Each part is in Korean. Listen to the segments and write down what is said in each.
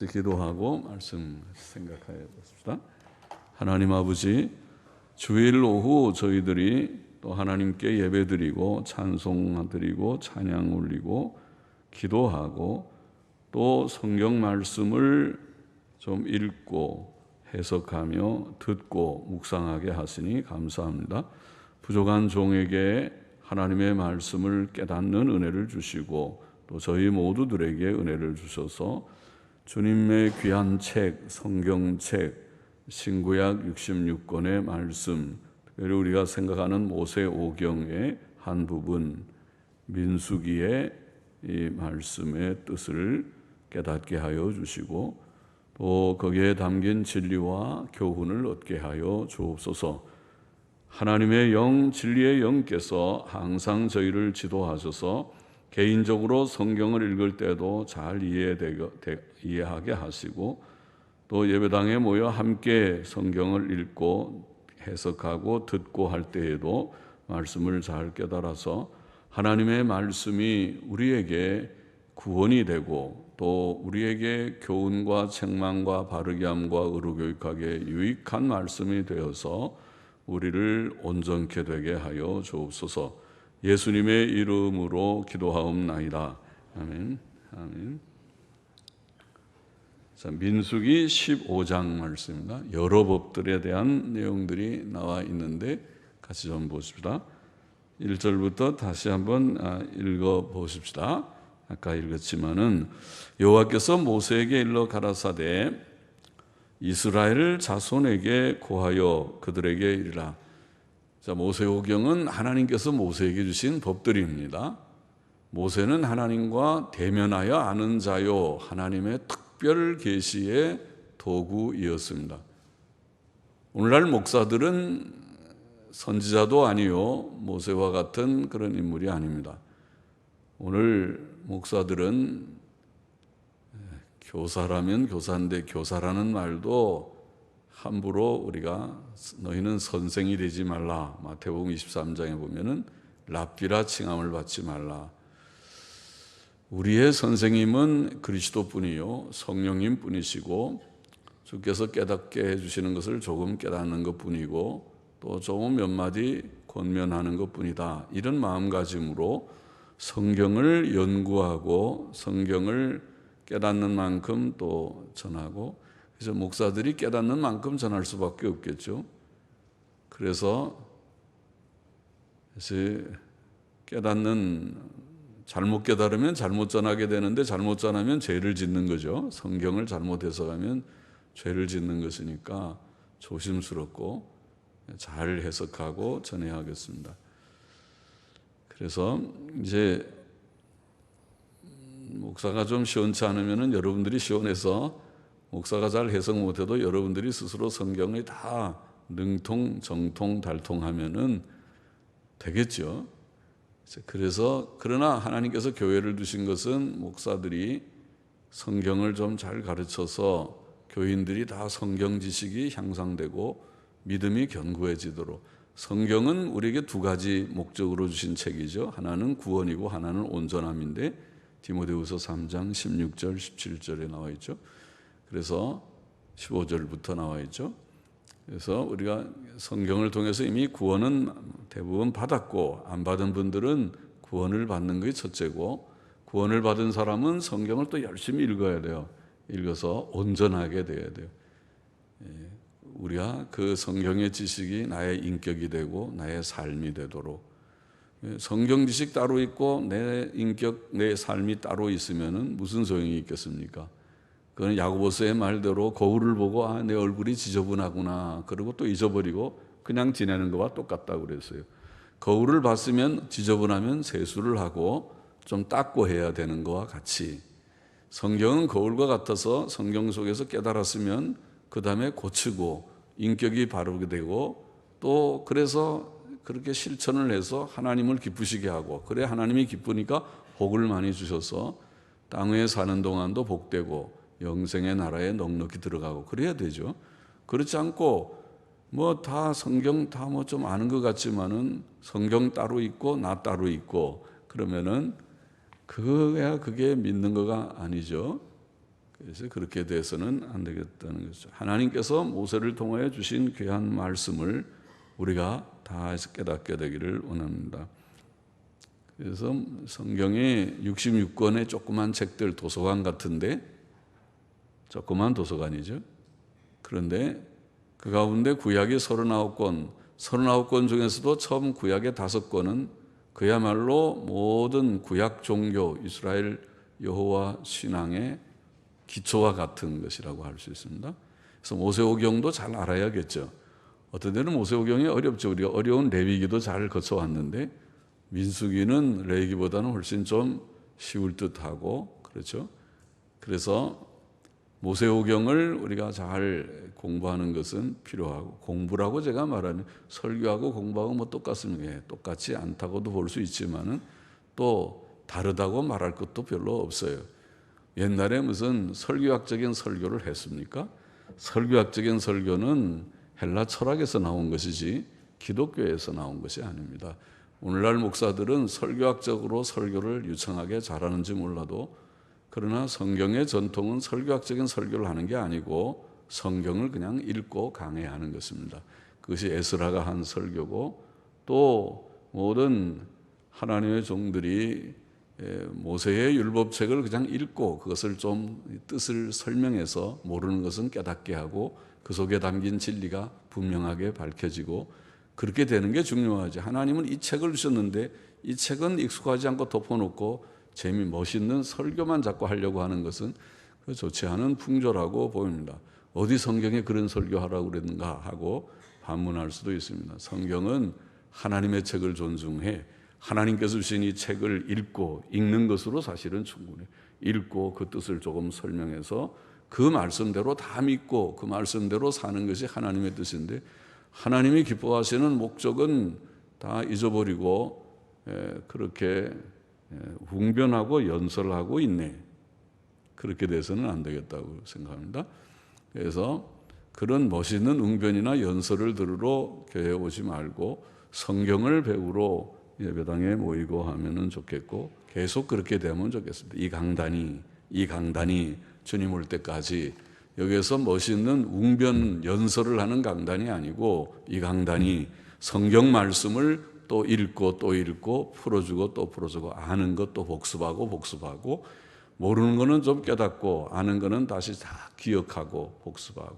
기도하고 말씀 생각하여 보십시다. 하나님 아버지, 주일 오후 저희들이 또 하나님께 예배드리고 찬송드리고 찬양 올리고 기도하고 또 성경 말씀을 좀 읽고 해석하며 듣고 묵상하게 하시니 감사합니다. 부족한 종에게 하나님의 말씀을 깨닫는 은혜를 주시고 또 저희 모두들에게 은혜를 주셔서 주님의 귀한 책, 성경책, 신구약 66권의 말씀, 특별히 우리가 생각하는 모세오경의 한 부분, 민수기의 이 말씀의 뜻을 깨닫게 하여 주시고 또 거기에 담긴 진리와 교훈을 얻게 하여 주옵소서. 하나님의 영, 진리의 영께서 항상 저희를 지도하셔서 개인적으로 성경을 읽을 때도 잘 이해하게 하시고 또 예배당에 모여 함께 성경을 읽고 해석하고 듣고 할 때에도 말씀을 잘 깨달아서 하나님의 말씀이 우리에게 구원이 되고 또 우리에게 교훈과 책망과 바르게 함과 의로 교육하게 유익한 말씀이 되어서 우리를 온전케 되게 하여 주옵소서. 예수님의 이름으로 기도하옵나이다. 아멘. 아멘. 자, 민수기 15장 말씀입니다. 여러 법들에 대한 내용들이 나와 있는데 같이 좀 보십시다. 1절부터 다시 한번 읽어 보십시다. 아까 읽었지만은 여호와께서 모세에게 일러 가라사대 이스라엘 자손에게 고하여 그들에게 이르라. 자, 모세오경은 하나님께서 모세에게 주신 법들입니다. 모세는 하나님과 대면하여 아는 자요, 하나님의 특별 계시의 도구이었습니다. 오늘날 목사들은 선지자도 아니요, 모세와 같은 그런 인물이 아닙니다. 오늘 목사들은 교사라면 교사인데 교사라는 말도 함부로 우리가 너희는 선생이 되지 말라. 마태복음 23장에 보면은 랍비라 칭함을 받지 말라. 우리의 선생님은 그리스도뿐이요 성령님 뿐이시고 주께서 깨닫게 해주시는 것을 조금 깨닫는 것뿐이고 또 조금 몇 마디 권면하는 것뿐이다. 이런 마음가짐으로 성경을 연구하고 성경을 깨닫는 만큼 또 전하고 그래서 목사들이 깨닫는 만큼 전할 수밖에 없겠죠. 그래서 잘못 깨달으면 잘못 전하게 되는데 잘못 전하면 죄를 짓는 거죠. 성경을 잘못 해석하면 죄를 짓는 것이니까 조심스럽고 잘 해석하고 전해야 하겠습니다. 그래서 이제 목사가 좀 시원치 않으면 여러분들이 시원해서 목사가 잘 해석 못해도 여러분들이 스스로 성경을 다 능통, 정통, 달통하면은 되겠죠. 그래서 그러나 하나님께서 교회를 두신 것은 목사들이 성경을 좀 잘 가르쳐서 교인들이 다 성경 지식이 향상되고 믿음이 견고해지도록. 성경은 우리에게 두 가지 목적으로 주신 책이죠. 하나는 구원이고 하나는 온전함인데 디모데후서 3장 16절 17절에 나와 있죠. 그래서 15절부터 나와 있죠. 그래서 우리가 성경을 통해서 이미 구원은 대부분 받았고 안 받은 분들은 구원을 받는 것이 첫째고 구원을 받은 사람은 성경을 또 열심히 읽어야 돼요. 읽어서 온전하게 돼야 돼요. 우리가 그 성경의 지식이 나의 인격이 되고 나의 삶이 되도록. 성경 지식 따로 있고 내 인격, 내 삶이 따로 있으면은 무슨 소용이 있겠습니까? 그건 야고보서의 말대로 거울을 보고 내 얼굴이 지저분하구나 그러고 또 잊어버리고 그냥 지내는 것과 똑같다고 그랬어요. 거울을 봤으면 지저분하면 세수를 하고 좀 닦고 해야 되는 것과 같이 성경은 거울과 같아서 성경 속에서 깨달았으면 그 다음에 고치고 인격이 바르게 되고 또 그래서 그렇게 실천을 해서 하나님을 기쁘시게 하고 그래 하나님이 기쁘니까 복을 많이 주셔서 땅 위에 사는 동안도 복되고 영생의 나라에 넉넉히 들어가고 그래야 되죠. 그렇지 않고 뭐 다 성경 다 뭐 좀 아는 것 같지만은 성경 따로 있고 나 따로 있고 그러면은 그게 믿는 거가 아니죠. 그래서 그렇게 돼서는 안 되겠다는 것이죠. 하나님께서 모세를 통하여 주신 귀한 말씀을 우리가 다 깨닫게 되기를 원합니다. 그래서 성경에 66권의 조그만 책들, 도서관 같은데, 조그만 도서관이죠. 그런데 그 가운데 구약이 39권, 39권 중에서도 처음 구약의 5권은 그야말로 모든 구약 종교, 이스라엘 여호와 신앙의 기초와 같은 것이라고 할 수 있습니다. 그래서 모세오경도 잘 알아야겠죠. 어떤 데는 모세오경이 어렵죠. 우리가 어려운 레위기도 잘 거쳐왔는데 민수기는 레위기보다는 훨씬 좀 쉬울 듯하고 그렇죠. 그래서 모세오경을 우리가 잘 공부하는 것은 필요하고, 공부라고 제가 말하는 설교하고 공부하고 뭐 똑같습니다. 똑같지 않다고도 볼 수 있지만은 또 다르다고 말할 것도 별로 없어요. 옛날에 무슨 설교학적인 설교를 했습니까? 설교학적인 설교는 헬라 철학에서 나온 것이지 기독교에서 나온 것이 아닙니다. 오늘날 목사들은 설교학적으로 설교를 유창하게 잘하는지 몰라도, 그러나 성경의 전통은 설교학적인 설교를 하는 게 아니고 성경을 그냥 읽고 강해하는 것입니다. 그것이 에스라가 한 설교고, 또 모든 하나님의 종들이 모세의 율법책을 그냥 읽고 그것을 좀 뜻을 설명해서 모르는 것은 깨닫게 하고 그 속에 담긴 진리가 분명하게 밝혀지고 그렇게 되는 게 중요하지. 하나님은 이 책을 주셨는데 이 책은 익숙하지 않고 덮어놓고 멋있는 설교만 자꾸 하려고 하는 것은 좋지 않은 풍조라고 보입니다. 어디 성경에 그런 설교하라고 그랬는가 하고 반문할 수도 있습니다. 성경은 하나님의 책을 존중해 하나님께서 주신 이 책을 읽는 것으로 사실은 충분해. 읽고 그 뜻을 조금 설명해서 그 말씀대로 다 믿고 그 말씀대로 사는 것이 하나님의 뜻인데, 하나님이 기뻐하시는 목적은 다 잊어버리고 그렇게 웅변하고 연설하고 있네. 그렇게 돼서는 안 되겠다고 생각합니다. 그래서 그런 멋있는 웅변이나 연설을 들으러 교회에 오지 말고 성경을 배우러 예배당에 모이고 하면은 좋겠고, 계속 그렇게 되면 좋겠습니다. 이 강단이 주님 올 때까지 여기에서 멋있는 웅변 연설을 하는 강단이 아니고, 이 강단이 성경 말씀을 또 읽고 풀어주고 또 풀어주고, 아는 것도 복습하고 모르는 거는 좀 깨닫고 아는 거는 다시 다 기억하고 복습하고.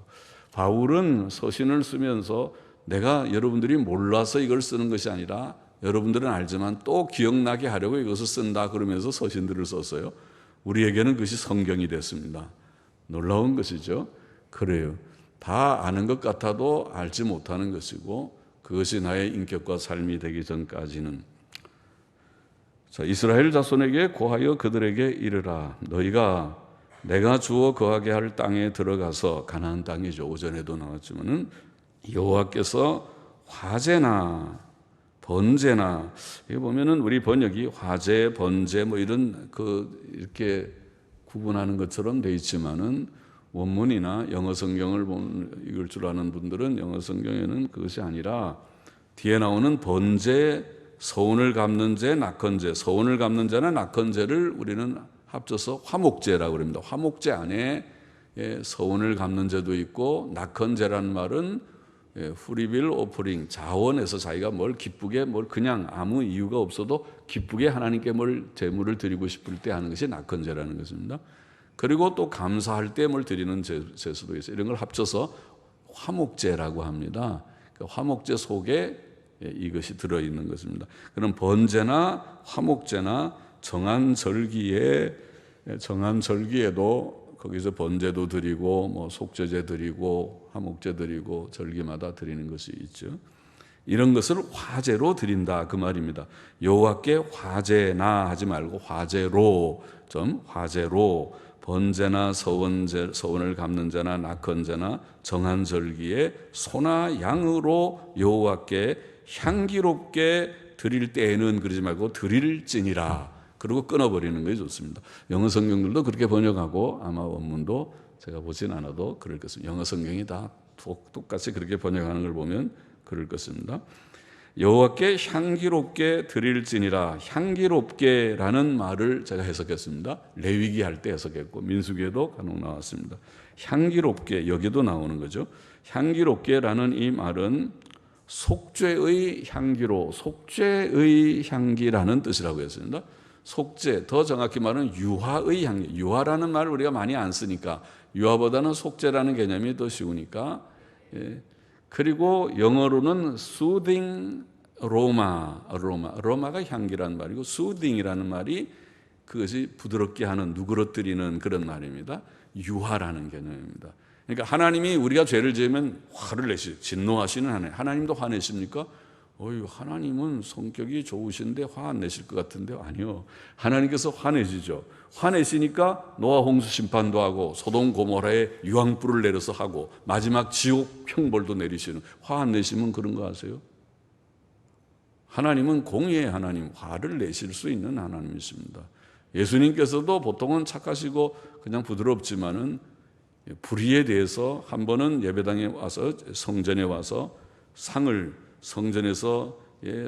바울은 서신을 쓰면서 내가 여러분들이 몰라서 이걸 쓰는 것이 아니라 여러분들은 알지만 또 기억나게 하려고 이것을 쓴다 그러면서 서신들을 썼어요. 우리에게는 그것이 성경이 됐습니다. 놀라운 것이죠. 그래요. 다 아는 것 같아도 알지 못하는 것이고, 그것이 나의 인격과 삶이 되기 전까지는. 자, 이스라엘 자손에게 고하여 그들에게 이르라. 너희가 내가 주어 거하게 할 땅에 들어가서, 가나안 땅이죠. 오전에도 나왔지만은 여호와께서 화재나 번제나, 여기 보면은 우리 번역이 화재, 번제 뭐 이런 이렇게 구분하는 것처럼 돼 있지만은 원문이나 영어 성경을 읽을 줄 아는 분들은 영어 성경에는 그것이 아니라 뒤에 나오는 번제, 서운을 갚는 제, 낙헌제, 서운을 갚는 제나 낙헌제를 우리는 합쳐서 화목제라고 그럽니다. 화목제 안에 서운을 갚는 제도 있고, 낙헌제라는 말은 후리빌 오프링, 자원해서 자기가 뭘 기쁘게 그냥 아무 이유가 없어도 기쁘게 하나님께 제물을 드리고 싶을 때 하는 것이 낙헌제라는 것입니다. 그리고 또 감사할 때 드리는 제수도 있어요. 이런 걸 합쳐서 화목제라고 합니다. 화목제 속에 이것이 들어있는 것입니다. 그럼 번제나 화목제나 정한 절기에도 거기서 번제도 드리고 속죄제 드리고 화목제 드리고 절기마다 드리는 것이 있죠. 이런 것을 화제로 드린다 그 말입니다. 여호와께 화제나 하지 말고 화제로 번제나 서원을 갚는 자나 낙헌제나 정한 절기에 소나 양으로 여호와께 향기롭게 드릴 때에는 그러지 말고 드릴지니라. 그리고 끊어버리는 것이 좋습니다. 영어 성경들도 그렇게 번역하고, 아마 원문도 제가 보진 않아도 그럴 것입니다. 영어 성경이 다 똑같이 그렇게 번역하는 걸 보면 그럴 것입니다. 여호와께 향기롭게 드릴지니라. 향기롭게라는 말을 제가 해석했습니다. 레위기 할 때 해석했고 민수기에도 간혹 나왔습니다. 향기롭게, 여기도 나오는 거죠. 향기롭게라는 이 말은 속죄의 향기로, 속죄의 향기라는 뜻이라고 했습니다. 속죄, 더 정확히 말하면 유화의 향기. 유화라는 말을 우리가 많이 안 쓰니까 유화보다는 속죄라는 개념이 더 쉬우니까. 그리고 영어로는 soothing 로마가 향기라는 말이고 soothing이라는 말이 그것이 부드럽게 하는, 누그러뜨리는 그런 말입니다. 유화라는 개념입니다. 그러니까 하나님이 우리가 죄를 지으면 화를 내시, 진노하시는 하나님. 하나님도 화내십니까? 하나님은 성격이 좋으신데 화 안 내실 것 같은데 아니요. 하나님께서 화내시죠. 화내시니까 노아 홍수 심판도 하고 소돔 고모라에 유황불을 내려서 하고 마지막 지옥 형벌도 내리시는, 화 안 내시면 그런 거 아세요? 하나님은 공의의 하나님, 화를 내실 수 있는 하나님이십니다. 예수님께서도 보통은 착하시고 그냥 부드럽지만은 불의에 대해서 한 번은 예배당에 와서, 성전에 와서 상을 성전에서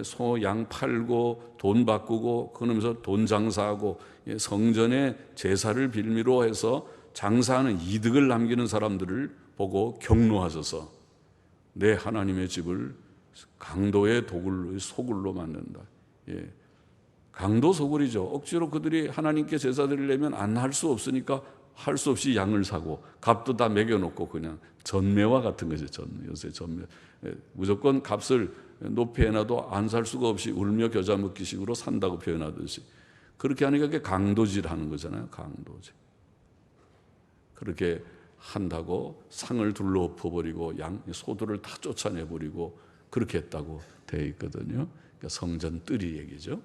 소, 양 팔고 돈 바꾸고 그러면서 돈 장사하고 성전에 제사를 빌미로 해서 장사하는 이득을 남기는 사람들을 보고 경노하셔서 내 하나님의 집을 강도의 소굴로 만든다. 강도 소굴이죠. 억지로 그들이 하나님께 제사 드리려면 안 할 수 없으니까 할 수 없이 양을 사고 값도 다 매겨놓고 그냥 전매와 같은 거죠. 요새 전매. 무조건 값을 높이 해놔도 안 살 수가 없이 울며 겨자 먹기식으로 산다고 표현하듯이 그렇게 하니까 그게 강도질 하는 거잖아요. 강도질. 그렇게 한다고 상을 둘러 엎어버리고 소들을 다 쫓아내버리고 그렇게 했다고 되어 있거든요. 그러니까 성전 뜰이 얘기죠.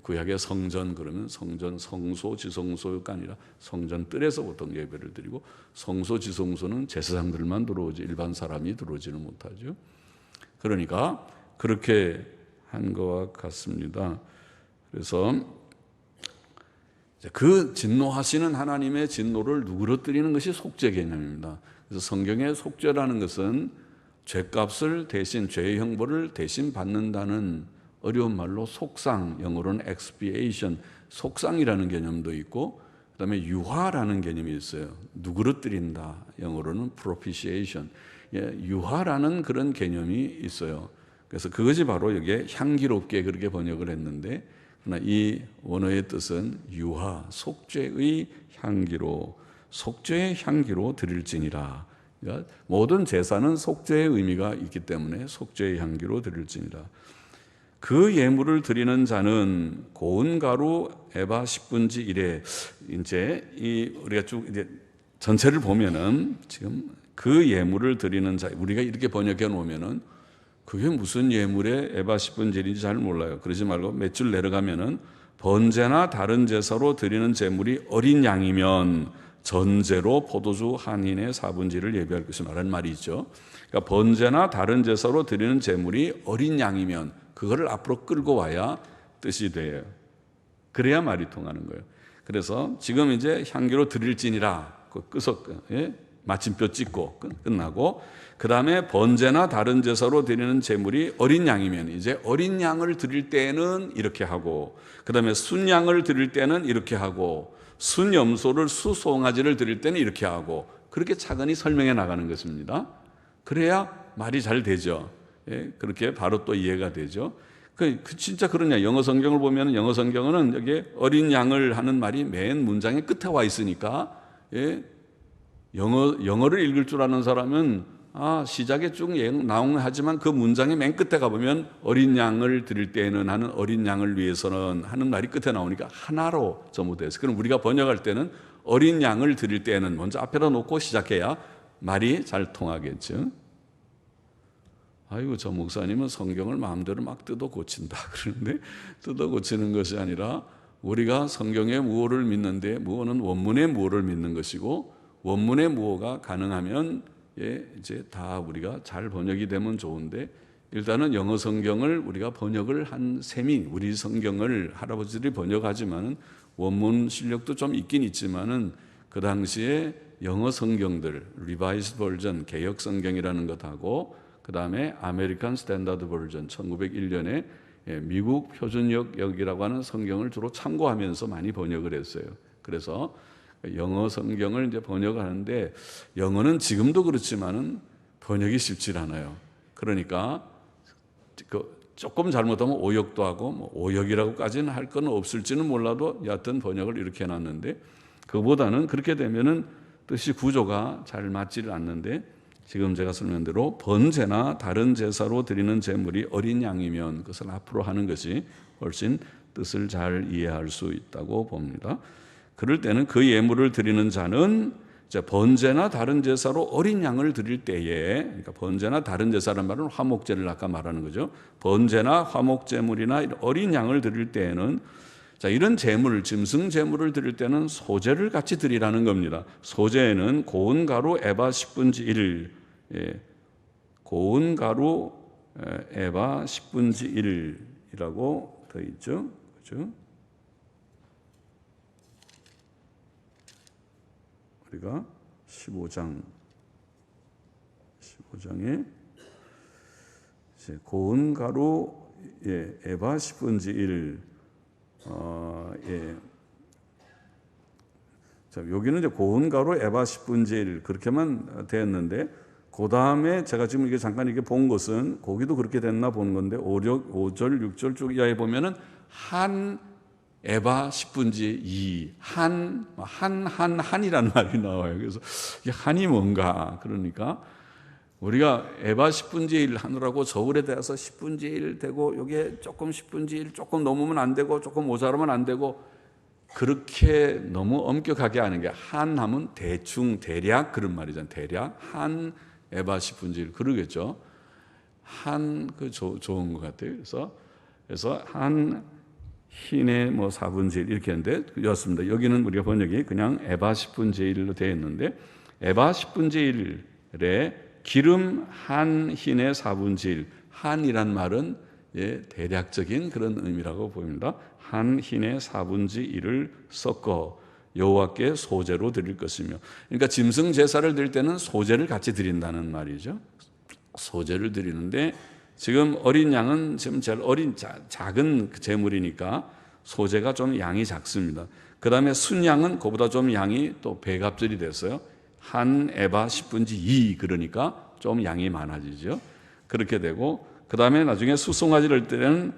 구약의 성전 그러면 성전 성소 지성소가 아니라 성전 뜰에서 보통 예배를 드리고 성소 지성소는 제사장들만 들어오지 일반 사람이 들어오지는 못하죠. 그러니까 그렇게 한 것과 같습니다. 그래서 그 진노하시는 하나님의 진노를 누그러뜨리는 것이 속죄 개념입니다. 그래서 성경의 속죄라는 것은 죄값을 대신, 죄의 형벌을 대신 받는다는 어려운 말로 속상, 영어로는 expiation, 속상이라는 개념도 있고 그다음에 유화라는 개념이 있어요. 누그러뜨린다, 영어로는 propitiation, 유화라는 그런 개념이 있어요. 그래서 그것이 바로 여기에 향기롭게 그렇게 번역을 했는데 이 원어의 뜻은 유화, 속죄의 향기로, 속죄의 향기로 드릴지니라. 그러니까 모든 제사는 속죄의 의미가 있기 때문에 속죄의 향기로 드릴지니라. 그 예물을 드리는 자는 고운 가루 에바 10분지 1에 이제 우리가 쭉 이제 전체를 보면은 지금 그 예물을 드리는 자, 우리가 이렇게 번역해 놓으면은 그게 무슨 예물의 에바 10분지 1인지 잘 몰라요. 그러지 말고 몇 줄 내려가면은 번제나 다른 제사로 드리는 제물이 어린 양이면 전제로 포도주 한 흰의 4분지 1을 예비할 것이 말하는 말이 있죠. 그러니까 번제나 다른 제사로 드리는 제물이 어린 양이면 그거를 앞으로 끌고 와야 뜻이 돼요. 그래야 말이 통하는 거예요. 그래서 지금 이제 향기로 드릴지니라 마침표 찍고 끝나고 그 다음에 번제나 다른 제사로 드리는 제물이 어린 양이면 이제 어린 양을 드릴 때는 이렇게 하고 그 다음에 순양을 드릴 때는 이렇게 하고 순염소를 수송아지를 드릴 때는 이렇게 하고 그렇게 차근히 설명해 나가는 것입니다. 그래야 말이 잘 되죠. 그렇게 바로 또 이해가 되죠. 진짜 그러냐. 영어 성경을 보면 영어 성경은 여기 어린 양을 하는 말이 맨 문장의 끝에 와 있으니까 영어를 읽을 줄 아는 사람은 시작에 쭉 나오긴 하지만 그 문장의 맨 끝에 가보면 어린 양을 드릴 때에는 하는 어린 양을 위해서는 하는 말이 끝에 나오니까 하나로 전부되어 있어요. 그럼 우리가 번역할 때는 어린 양을 드릴 때에는 먼저 앞에다 놓고 시작해야 말이 잘 통하겠죠. 아이고 저 목사님은 성경을 마음대로 막 뜯어 고친다 그러는데 뜯어 고치는 것이 아니라 우리가 성경의 무어를 믿는데 무어는 원문의 무어를 믿는 것이고 원문의 무어가 가능하면 이제 다 우리가 잘 번역이 되면 좋은데 일단은 영어 성경을 우리가 번역을 한 셈이 우리 성경을 할아버지들이 번역하지만은 원문 실력도 좀 있긴 있지만은 그 당시에 영어 성경들 리바이스 버전 개역 성경이라는 것하고 그 다음에 아메리칸 스탠다드 버전 1901년에 미국 표준역이라고 하는 성경을 주로 참고하면서 많이 번역을 했어요. 그래서 영어 성경을 이제 번역하는데 영어는 지금도 그렇지만은 번역이 쉽지 않아요. 그러니까 조금 잘못하면 오역도 하고 뭐 오역이라고까지는 할 건 없을지는 몰라도 여하튼 번역을 이렇게 해놨는데 그보다는 그렇게 되면은 뜻이 구조가 잘 맞지를 않는데 지금 제가 설명한 대로 번제나 다른 제사로 드리는 제물이 어린 양이면 그것을 앞으로 하는 것이 훨씬 뜻을 잘 이해할 수 있다고 봅니다. 그럴 때는 그 예물을 드리는 자는 번제나 다른 제사로 어린 양을 드릴 때에, 그러니까 번제나 다른 제사라는 말은 화목제를 아까 말하는 거죠. 번제나 화목제물이나 어린 양을 드릴 때에는 이런 제물, 짐승 제물을 드릴 때는 소제를 같이 드리라는 겁니다. 소제에는 고운 가루 에바 10분지 1, 고운 가루 에바 10분지 1이라고 되어 있죠. 그렇죠? 우리가 15장에 고운 가루 에바 10분지 1 자, 여기는 이제 고운 가루 에바 10분지 1 그렇게만 되었는데 그 다음에 제가 지금 이게 잠깐 이렇게 본 것은 거기도 그렇게 됐나 보는 건데 5절 6절 쭉 이하에 보면은 한 에바 10분지 2 한이라는 말이 나와요. 그래서 이 한이 뭔가 그러니까 우리가 에바 10분지 1 하느라고 저울에 대해서 10분지 1 되고 여기에 조금 10분지 1 조금 넘으면 안 되고 조금 모자라면 안 되고 그렇게 너무 엄격하게 하는 게 한 하면 대충 대략 그런 말이잖아요. 대략 한 에바 10분지 1 그러겠죠. 한 좋은 것 같아요. 그래서 한 흰의 4분지 1 이렇게 했는데 였습니다. 여기는 우리가 번역이 그냥 에바 10분지 1로 되어 있는데 에바 10분지 1에 기름 한 흰의 4분지 1 한이란 말은 대략적인 그런 의미라고 보입니다. 한 흰의 4분지 1을 섞어 여호와께 소제로 드릴 것이며 그러니까 짐승 제사를 드릴 때는 소제를 같이 드린다는 말이죠. 소제를 드리는데 지금 어린 양은 지금 제일 어린 작은 제물이니까 소제가 좀 양이 작습니다. 그 다음에 순양은 그보다 좀 양이 또 배갑절이 됐어요. 한 에바 10분지 2 그러니까 좀 양이 많아지죠. 그렇게 되고 그 다음에 나중에 수송아지를 할 때는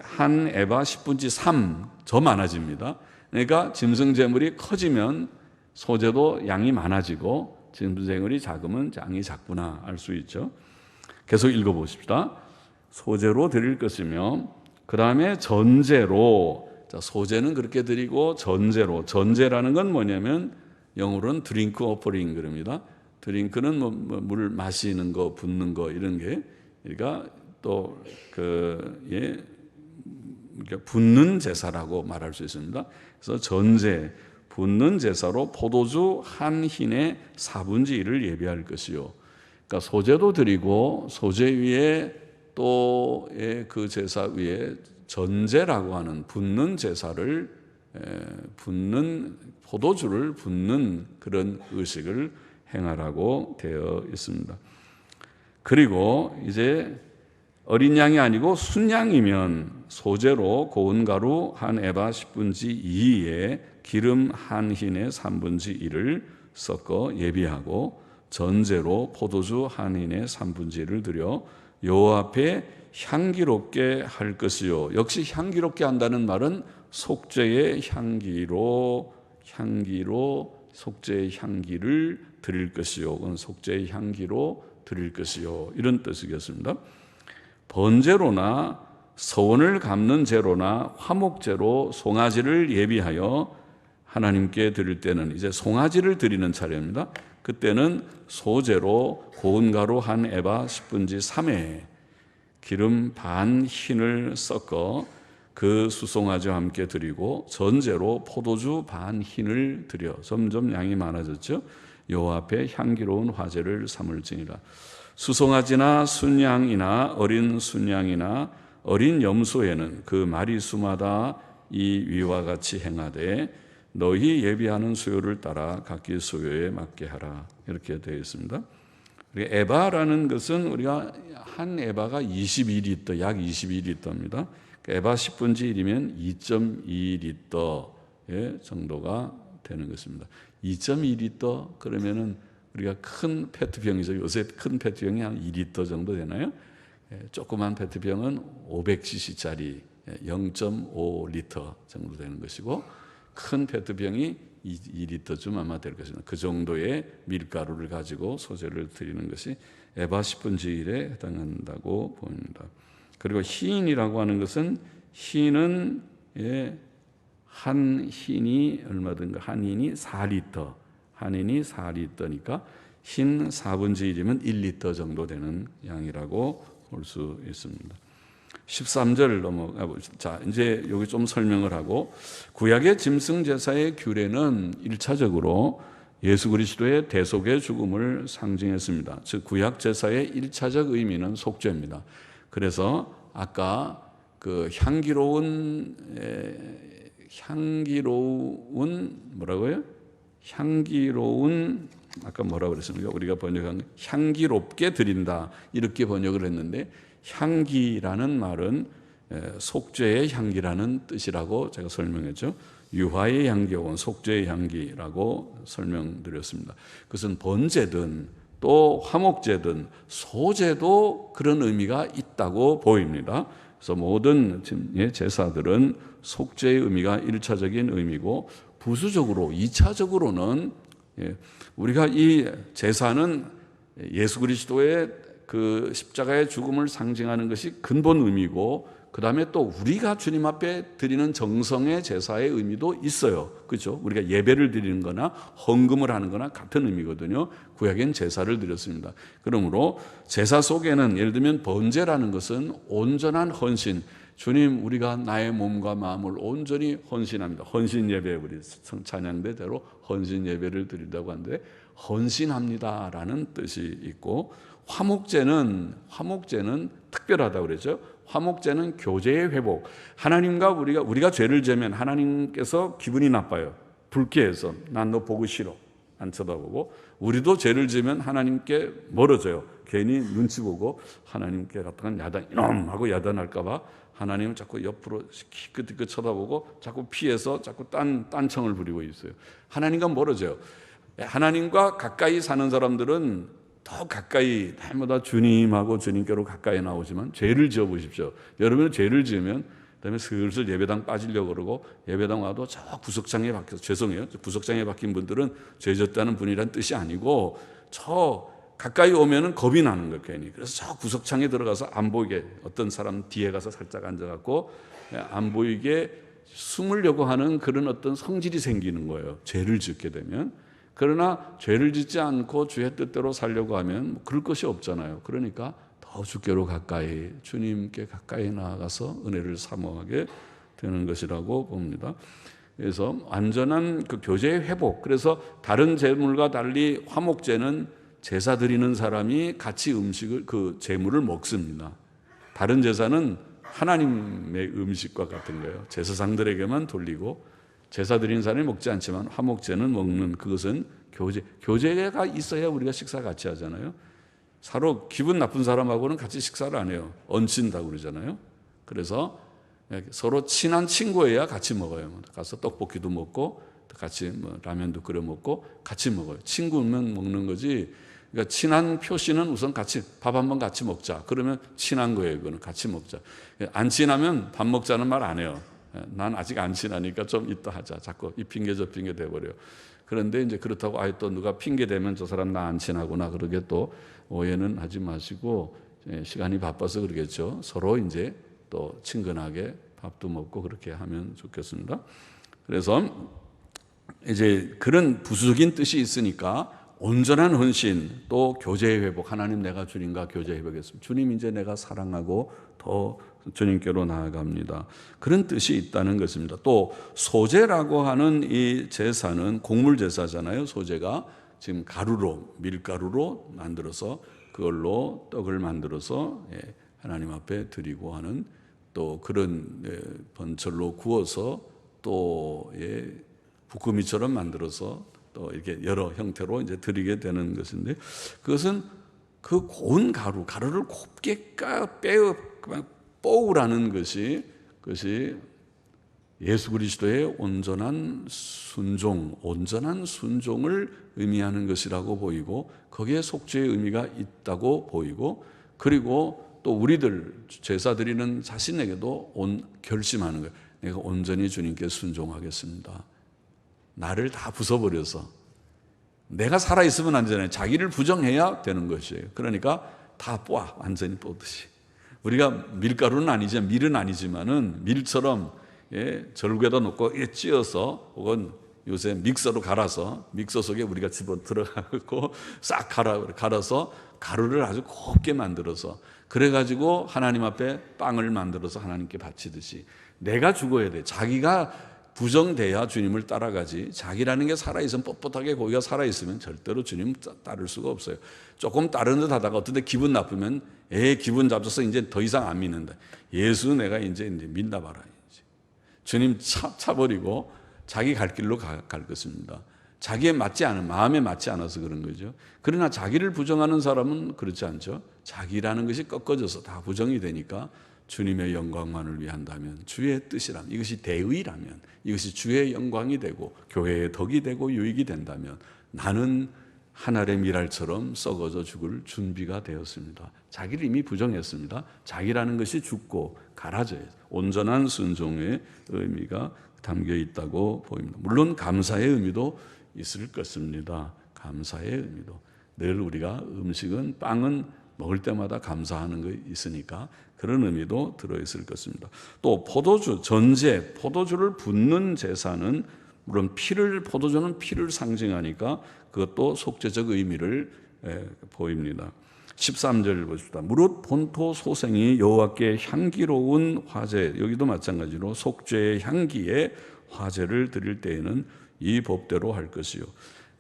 한 에바 10분지 3 더 많아집니다. 그러니까 짐승 제물이 커지면 소제도 양이 많아지고 짐승 제물이 작으면 양이 작구나 알 수 있죠. 계속 읽어보십시다. 소제로 드릴 것이며 그 다음에 전제로 소제는 그렇게 드리고 전제라는 건 뭐냐면 영어로는 드링크 오퍼링 그럽니다. 드링크는 물 마시는 거 붓는 거 이런 게 그러니까 또 붓는 제사라고 말할 수 있습니다. 그래서 전제 붓는 제사로 포도주 한 흰의 4분지 1을 예비할 것이요. 그러니까 소제도 드리고 소제 위에 또 그 제사 위에 전제라고 하는 붓는 제사를 붓는 포도주를 붓는 그런 의식을 행하라고 되어 있습니다. 그리고 이제 어린 양이 아니고 순양이면 소제로 고운 가루 한 에바 10분지 2에 기름 한 흰의 3분지 1을 섞어 예비하고 전제로 포도주 한 흰의 3분지 1을 드려 여호와 앞에 향기롭게 할 것이요. 역시 향기롭게 한다는 말은 속죄의 향기로 속죄의 향기를 드릴 것이요. 그건 속죄의 향기로 드릴 것이요. 이런 뜻이겠습니다. 번제로나 서원을 갚는 제로나 화목제로 송아지를 예비하여 하나님께 드릴 때는 이제 송아지를 드리는 차례입니다. 그때는 소제로 고운 가루 한 에바 10분지 3에 기름 반 흰을 섞어 그 수송아지와 함께 드리고 전제로 포도주 반 흰을 드려 점점 양이 많아졌죠. 여호와 앞에 향기로운 화제를 삼을지니라. 수송아지나 순양이나 어린 순양이나 어린 염소에는 그 마리수마다 이 위와 같이 행하되 너희 예비하는 수요를 따라 각기 수요에 맞게 하라. 이렇게 되어 있습니다. 에바라는 것은 우리가 한 에바가 22리터, 약 22리터입니다. 에바 10분의 1이면 2.2리터 정도가 되는 것입니다. 2.2리터 그러면은 우리가 큰 페트병이죠. 요새 큰 페트병이 한 2리터 정도 되나요? 조그만 페트병은 500cc짜리 0.5리터 정도 되는 것이고, 큰 페트병이 2리터쯤 아마 될 것입니다. 그 정도의 밀가루를 가지고 소재를 드리는 것이 에바 10분의 1에 해당한다고 봅니다. 그리고 히인이라고 하는 것은, 히인은 한 흰이 얼마든가, 한 흰이 4리터, 한 흰이 4리터니까 흰 4분의 1이면 1리터 정도 되는 양이라고 볼 수 있습니다. 13절 넘어가 보시죠. 자, 이제 여기 좀 설명을 하고, 구약의 짐승 제사의 규례는 1차적으로 예수 그리스도의 대속의 죽음을 상징했습니다. 즉 구약 제사의 1차적 의미는 속죄입니다. 그래서 아까 그 향기로운 뭐라고요? 향기로운, 아까 뭐라고 그랬습니까? 우리가 번역한 향기롭게 드린다 이렇게 번역을 했는데, 향기라는 말은 속죄의 향기라는 뜻이라고 제가 설명했죠. 유화의 향기 혹은 속죄의 향기라고 설명드렸습니다. 그것은 번제든 또 화목제든 소제도 그런 의미가 있다고 보입니다. 그래서 모든 제사들은 속죄의 의미가 1차적인 의미고, 부수적으로 2차적으로는 우리가 이 제사는 예수 그리스도의 그 십자가의 죽음을 상징하는 것이 근본 의미고, 그 다음에 또 우리가 주님 앞에 드리는 정성의 제사의 의미도 있어요. 그렇죠? 우리가 예배를 드리는 거나 헌금을 하는 거나 같은 의미거든요. 구약엔 제사를 드렸습니다. 그러므로 제사 속에는, 예를 들면 번제라는 것은 온전한 헌신, 주님 우리가 나의 몸과 마음을 온전히 헌신합니다. 헌신 예배, 우리 찬양대대로 헌신 예배를 드린다고 하는데, 헌신합니다라는 뜻이 있고, 화목제는 특별하다고 그러죠. 화목제는 교제의 회복. 하나님과 우리가 죄를 지으면 하나님께서 기분이 나빠요. 불쾌해서 난 너 보고 싫어, 안 쳐다보고, 우리도 죄를 지으면 하나님께 멀어져요. 괜히 눈치 보고 하나님께 갖다가 야단, 이놈 하고 야단할까 봐 하나님은 자꾸 옆으로 희끗희끗 쳐다보고 자꾸 피해서 자꾸 딴청을 부리고 있어요. 하나님과 멀어져요. 하나님과 가까이 사는 사람들은 더 가까이, 날마다 주님하고 주님께로 가까이 나오지만, 죄를 지어 보십시오. 여러분 죄를 지으면 그다음에 슬슬 예배당 빠지려고 그러고, 예배당 와도 저 구석장에 박혀서, 죄송해요, 구석장에 박힌 분들은 죄 졌다는 분이란 뜻이 아니고, 저 가까이 오면은 겁이 나는 거예요, 괜히. 그래서 저 구석창에 들어가서 안 보이게, 어떤 사람 뒤에 가서 살짝 앉아갖고 안 보이게 숨으려고 하는 그런 어떤 성질이 생기는 거예요, 죄를 짓게 되면. 그러나 죄를 짓지 않고 주의 뜻대로 살려고 하면 그럴 것이 없잖아요. 그러니까 더 주께로 가까이, 주님께 가까이 나아가서 은혜를 사모하게 되는 것이라고 봅니다. 그래서 완전한 그 교제의 회복. 그래서 다른 제물과 달리 화목제는 제사 드리는 사람이 같이 음식을, 그 제물을 먹습니다. 다른 제사는 하나님의 음식과 같은 거예요. 제사장들에게만 돌리고, 제사 드리는 사람이 먹지 않지만 화목제는 먹는, 그것은 교제가 있어야 우리가 식사 같이 하잖아요. 서로 기분 나쁜 사람하고는 같이 식사를 안 해요. 얹힌다고 그러잖아요. 그래서 서로 친한 친구여야 같이 먹어요. 가서 떡볶이도 먹고 같이 라면도 끓여 먹고 같이 먹어요. 친구면 먹는 거지. 그러니까 친한 표시는 우선 같이 밥 한번 같이 먹자. 그러면 친한 거예요. 이거는 같이 먹자. 안 친하면 밥 먹자는 말 안 해요. 난 아직 안 친하니까 좀 이따 하자. 자꾸 이 핑계 저 핑계 돼버려요. 그런데 이제 그렇다고 아예 또 누가 핑계 대면 저 사람 나 안 친하구나 그러게 또 오해는 하지 마시고, 시간이 바빠서 그러겠죠. 서로 이제 또 친근하게 밥도 먹고 그렇게 하면 좋겠습니다. 그래서 이제 그런 부수적인 뜻이 있으니까 온전한 헌신, 또 교제의 회복, 하나님 내가 주님과 교제 회복했습니다. 주님 이제 내가 사랑하고 더 주님께로 나아갑니다. 그런 뜻이 있다는 것입니다. 또 소제라고 하는 이 제사는 곡물 제사잖아요. 소제가 지금 가루로, 밀가루로 만들어서 그걸로 떡을 만들어서 하나님 앞에 드리고 하는, 또 그런 번철로 구워서 또 부꾸미처럼 만들어서 또 이렇게 여러 형태로 이제 드리게 되는 것인데, 그것은 그 고운 가루를 곱게 뽀우라는 것이 예수 그리스도의 온전한 순종을 의미하는 것이라고 보이고, 거기에 속죄의 의미가 있다고 보이고, 그리고 또 우리들 제사 드리는 자신에게도 결심하는 거예요. 내가 온전히 주님께 순종하겠습니다. 나를 다 부숴버려서 내가 살아있으면 안 되잖아요. 자기를 부정해야 되는 것이에요. 그러니까 다 완전히 뽀듯이. 우리가 밀가루는 아니지만, 밀은 아니지만은 밀처럼 절구에다 놓고 찧어서, 혹은 요새 믹서로 갈아서 믹서 속에 우리가 집어 들어가고 싹 갈아서 가루를 아주 곱게 만들어서, 그래가지고 하나님 앞에 빵을 만들어서 하나님께 바치듯이 내가 죽어야 돼. 자기가 부정돼야 주님을 따라가지, 자기라는 게 살아있으면, 뻣뻣하게 고기가 살아있으면 절대로 주님 따를 수가 없어요. 조금 따르는 듯 하다가 어떤 데 기분 나쁘면 기분 잡숴서 이제 더 이상 안 믿는다. 예수 내가 이제 믿나 봐라. 주님 차버리고 자기 갈 길로 갈 것입니다. 자기에 맞지 않은, 마음에 맞지 않아서 그런 거죠. 그러나 자기를 부정하는 사람은 그렇지 않죠. 자기라는 것이 꺾어져서 다 부정이 되니까 주님의 영광만을 위한다면, 주의 뜻이라면, 이것이 대의라면, 이것이 주의 영광이 되고 교회의 덕이 되고 유익이 된다면, 나는 하늘의 미랄처럼 썩어져 죽을 준비가 되었습니다. 자기를 이미 부정했습니다. 자기라는 것이 죽고 갈아져요. 온전한 순종의 의미가 담겨 있다고 보입니다. 물론 감사의 의미도 있을 것입니다. 감사의 의미도. 늘 우리가 음식은, 빵은 먹을 때마다 감사하는 거 있으니까 그런 의미도 들어있을 것입니다. 또 포도주, 전제, 포도주를 붓는 제사는 물론 포도주는 피를 상징하니까 그것도 속죄적 의미를 보입니다. 13절 보십시다. 무릇 본토 소생이 여호와께 향기로운 화제, 여기도 마찬가지로 속죄의 향기에 화제를 드릴 때에는 이 법대로 할 것이요.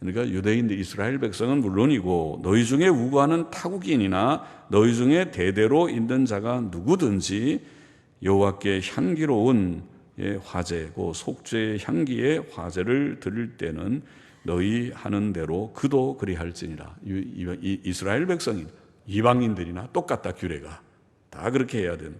그러니까 유대인들, 이스라엘 백성은 물론이고 너희 중에 우고하는 타국인이나 너희 중에 대대로 있는 자가 누구든지 여호와께 향기로운 화제고 속죄의 향기에 화제를 드릴 때는 너희 하는 대로 그도 그리할지니라. 이스라엘 백성이 이방인들이나 똑같다. 규례가 다 그렇게 해야 된다.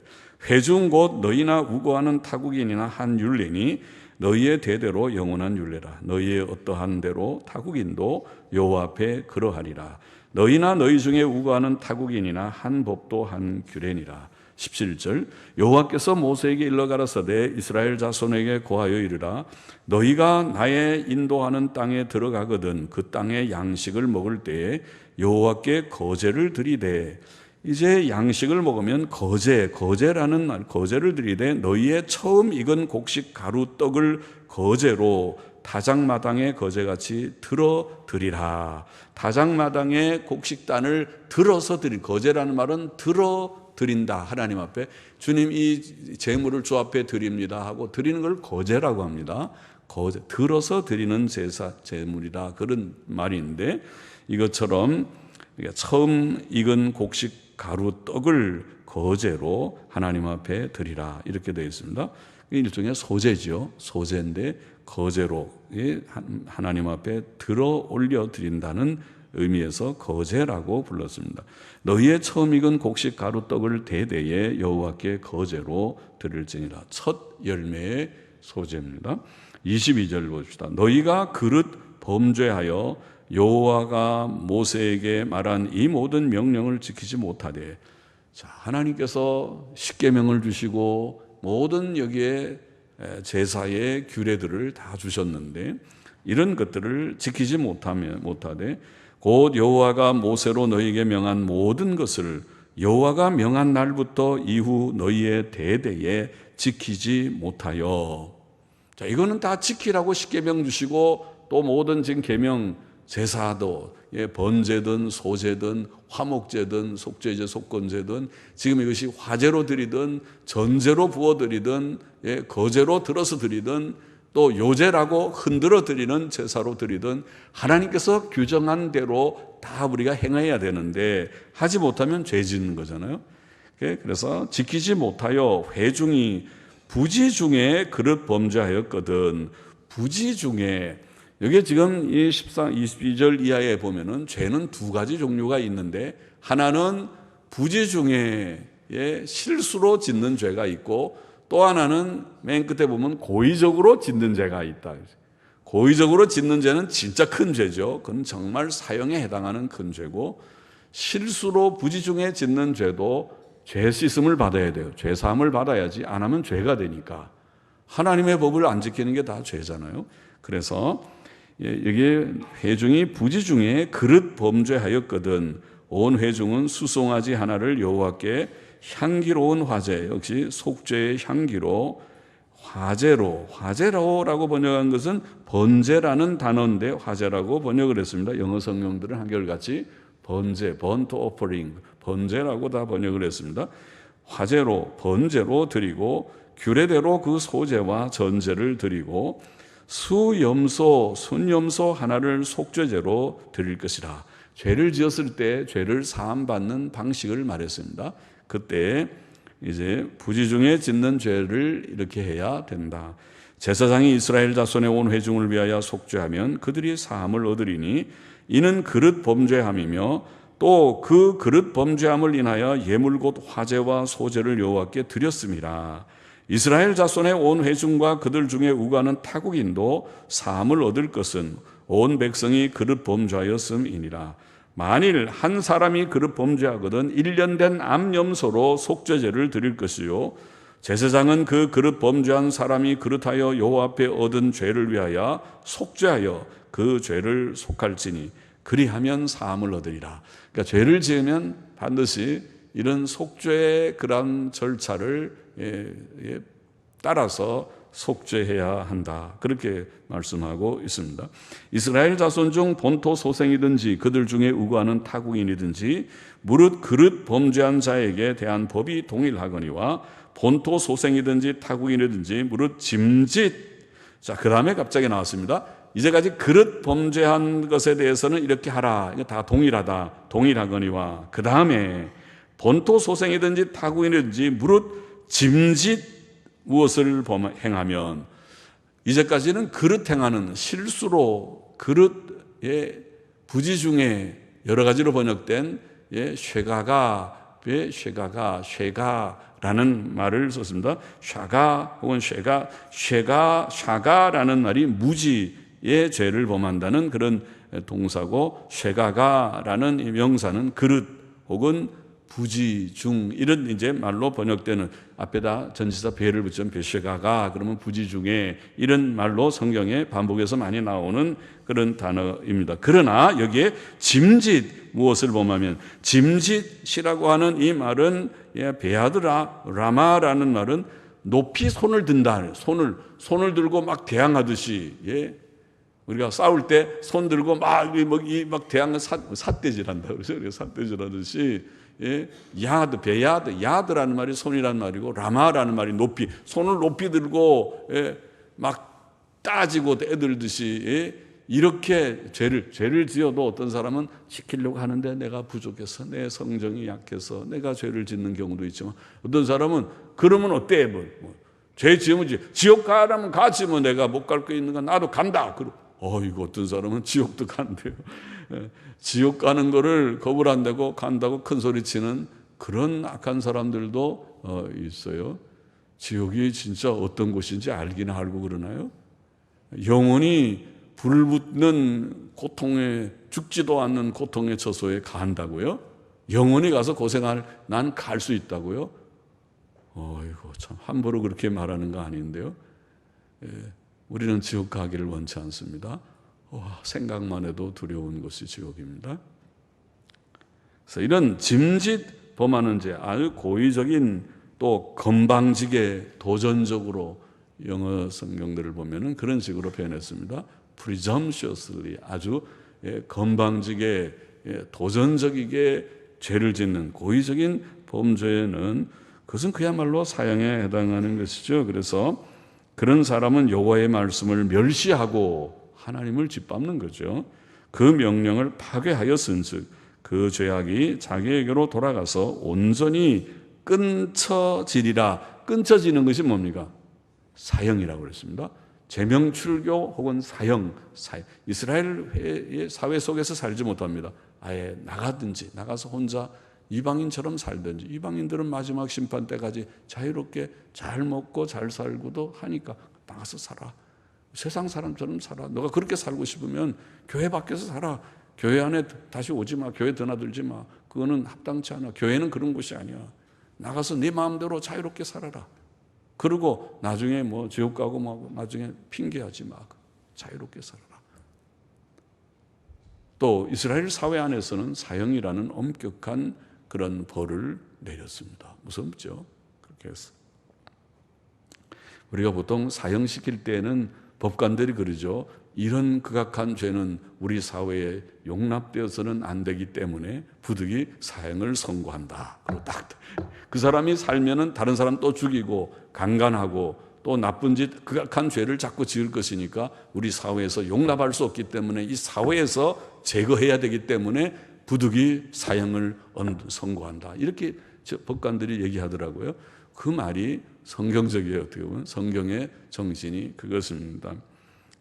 회중 곧 너희나 우고하는 타국인이나 한 율례니 너희의 대대로 영원한 율례라. 너희의 어떠한 대로 타국인도 여호와 앞에 그러하리라. 너희나 너희 중에 우고하는 타국인이나 한 법도 한 규례니라. 17절 여호와께서 모세에게 일러 가라사대 이스라엘 자손에게 고하여 이르라. 너희가 나의 인도하는 땅에 들어가거든 그 땅의 양식을 먹을 때에 여호와께 거제를 드리되, 이제 양식을 먹으면 거제라는 말, 거제를 드리되 너희의 처음 익은 곡식 가루 떡을 거제로 다장마당의 거제같이 들어 드리라. 다장마당의 곡식단을 들어서 드린, 거제라는 말은 들어 드린다. 하나님 앞에 주님 이 제물을 주 앞에 드립니다 하고 드리는 걸 거제라고 합니다. 거제, 들어서 드리는 제물이다, 그런 말인데, 이것처럼 처음 익은 곡식 가루 떡을 거제로 하나님 앞에 드리라, 이렇게 되어 있습니다. 일종의 소제죠. 소제인데 거제로 하나님 앞에 들어 올려 드린다는 의미에서 거제라고 불렀습니다. 너희의 처음 익은 곡식 가루떡을 대대에 여호와께 거제로 드릴지니라. 첫 열매의 소제입니다. 22절 봅시다. 너희가 그릇 범죄하여 여호와가 모세에게 말한 이 모든 명령을 지키지 못하되, 자, 하나님께서 십계명을 주시고 모든 여기에 제사의 규례들을 다 주셨는데 이런 것들을 지키지 못하되 곧 여호와가 모세로 너희에게 명한 모든 것을 여호와가 명한 날부터 이후 너희의 대대에 지키지 못하여, 자, 이거는 다 지키라고 십계명 주시고 또 모든 지금 계명 제사도 번제든 소제든 화목제든 속죄제 속건제든 지금 이것이 화제로 드리든 전제로 부어드리든 거제로 들어서 드리든 또 요제라고 흔들어 드리는 제사로 드리든 하나님께서 규정한 대로 다 우리가 행해야 되는데 하지 못하면 죄 짓는 거잖아요. 그래서 지키지 못하여 회중이 부지 중에 그릇 범죄하였거든. 부지 중에 여기에 지금 이 22절 이하에 보면은 죄는 두 가지 종류가 있는데, 하나는 부지 중에 실수로 짓는 죄가 있고, 또 하나는 맨 끝에 보면 고의적으로 짓는 죄가 있다. 고의적으로 짓는 죄는 진짜 큰 죄죠. 그건 정말 사형에 해당하는 큰 죄고, 실수로 부지 중에 짓는 죄도 죄 씻음을 받아야 돼요. 죄 사함을 받아야지, 안 하면 죄가 되니까. 하나님의 법을 안 지키는 게 다 죄잖아요. 그래서 여기 회중이 부지 중에 그릇 범죄하였거든 온 회중은 수송아지 하나를 여호와께 향기로운 화제, 역시 속죄의 향기로 화제로라고 번역한 것은 번제라는 단어인데 화제라고 번역을 했습니다. 영어 성경들은 한결같이 burnt offering, 번제라고 다 번역을 했습니다. 화제로, 번제로 드리고 규례대로 그 소제와 전제를 드리고 순염소 하나를 속죄제로 드릴 것이라. 죄를 지었을 때 죄를 사함받는 방식을 말했습니다. 그때 이제 부지 중에 짓는 죄를 이렇게 해야 된다. 제사장이 이스라엘 자손의 온 회중을 위하여 속죄하면 그들이 사함을 얻으리니 이는 그릇 범죄함이며 또 그 그릇 범죄함을 인하여 예물 곧 화제와 소제를 여호와께 드렸음이라. 이스라엘 자손의 온 회중과 그들 중에 우가는 타국인도 사함을 얻을 것은 온 백성이 그릇 범죄하였음이니라. 만일 한 사람이 그릇 범죄하거든 1년 된 암염소로 속죄제를 드릴 것이요 제사장은 그 그릇 범죄한 사람이 그릇하여 여호와 앞에 얻은 죄를 위하여 속죄하여 그 죄를 속할지니 그리하면 사함을 얻으리라. 그러니까 죄를 지으면 반드시 이런 속죄의 그런 절차를 따라서 속죄해야 한다. 그렇게 말씀하고 있습니다. 이스라엘 자손 중 본토 소생이든지 그들 중에 우고하는 타국인이든지 무릇 그릇 범죄한 자에게 대한 법이 동일하거니와 본토 소생이든지 타국인이든지 무릇 짐짓. 자, 그 다음에 갑자기 나왔습니다. 이제까지 그릇 범죄한 것에 대해서는 이렇게 하라. 이거 다 동일하거니와 그 다음에 본토 소생이든지 타국인이든지 무릇 짐짓 무엇을 행하면, 이제까지는 그릇 행하는 실수로 그릇의 부지 중에 여러 가지로 번역된 쉐가라는 말을 썼습니다. 샤가 혹은 샤가라는 말이 무지의 죄를 범한다는 그런 동사고, 쉐가가라는 명사는 그릇 혹은 부지 중 이런 이제 말로 번역되는, 앞에다 전치사 배를 붙이면 베쉐가가 그러면 부지 중에 이런 말로 성경에 반복해서 많이 나오는 그런 단어입니다. 그러나 여기에 짐짓 무엇을 범하면, 짐짓이라고 하는 이 말은 베아드라 라마라는 말은 높이 손을 든다. 손을 들고 막 대항하듯이, 우리가 싸울 때 손 들고 막 대항 삿대질한다. 그래서 삿대질하듯이 야드라는 말이 손이라는 말이고 라마라는 말이 높이, 손을 높이 들고 막 따지고 애들듯이 이렇게 죄를 지어도 어떤 사람은 지키려고 하는데 내가 부족해서, 내 성정이 약해서 내가 죄를 짓는 경우도 있지만, 어떤 사람은 그러면 어때? 죄 지으면 지옥 가라면 가지, 내가 못 갈 거 있는가 나도 간다. 이거 어떤 사람은 지옥도 간대요. 지옥 가는 거를 겁을 안 내고 간다고 큰 소리 치는 그런 악한 사람들도 있어요. 지옥이 진짜 어떤 곳인지 알기는 알고 그러나요? 영원히 불붙는 고통에, 죽지도 않는 고통의 처소에 간다고요? 영원히 가서 난 갈 수 있다고요? 이거 참 함부로 그렇게 말하는 거 아닌데요. 우리는 지옥 가기를 원치 않습니다. 생각만 해도 두려운 곳이 지옥입니다. 그래서 이런 짐짓 범하는 죄, 아주 고의적인, 또 건방지게 도전적으로 영어 성경들을 보면은 그런 식으로 표현했습니다. presumptuously, 아주 건방지게 도전적이게 죄를 짓는 고의적인 범죄는, 그것은 그야말로 사형에 해당하는 것이죠. 그래서 그런 사람은 여호와의 말씀을 멸시하고 하나님을 짓밟는 거죠. 그 명령을 파괴하였은즉 그 죄악이 자기에게로 돌아가서 온전히 끊쳐지리라. 끊쳐지는 것이 뭡니까? 사형이라고 그랬습니다. 제명출교 혹은 사형, 이스라엘 사회 속에서 살지 못합니다. 아예 나가서 혼자 이방인처럼 살든지, 이방인들은 마지막 심판 때까지 자유롭게 잘 먹고 잘 살고도 하니까 나가서 살아. 세상 사람처럼 살아. 너가 그렇게 살고 싶으면 교회 밖에서 살아. 교회 안에 다시 오지 마. 교회 드나들지 마. 그거는 합당치 않아. 교회는 그런 곳이 아니야. 나가서 네 마음대로 자유롭게 살아라. 그리고 나중에 뭐 지옥 가고 뭐 나중에 핑계하지 마. 자유롭게 살아라. 또 이스라엘 사회 안에서는 사형이라는 엄격한 그런 벌을 내렸습니다. 무섭죠? 그렇게 해서 우리가 보통 사형시킬 때는 법관들이 그러죠. 이런 극악한 죄는 우리 사회에 용납되어서는 안 되기 때문에 부득이 사형을 선고한다. 그리고 딱 그 사람이 살면은 다른 사람 또 죽이고 강간하고 또 나쁜 짓, 극악한 죄를 자꾸 지을 것이니까 우리 사회에서 용납할 수 없기 때문에 이 사회에서 제거해야 되기 때문에 부득이 사형을 선고한다. 이렇게 법관들이 얘기하더라고요. 그 말이 성경적이에요. 어떻게 보면 성경의 정신이 그것입니다.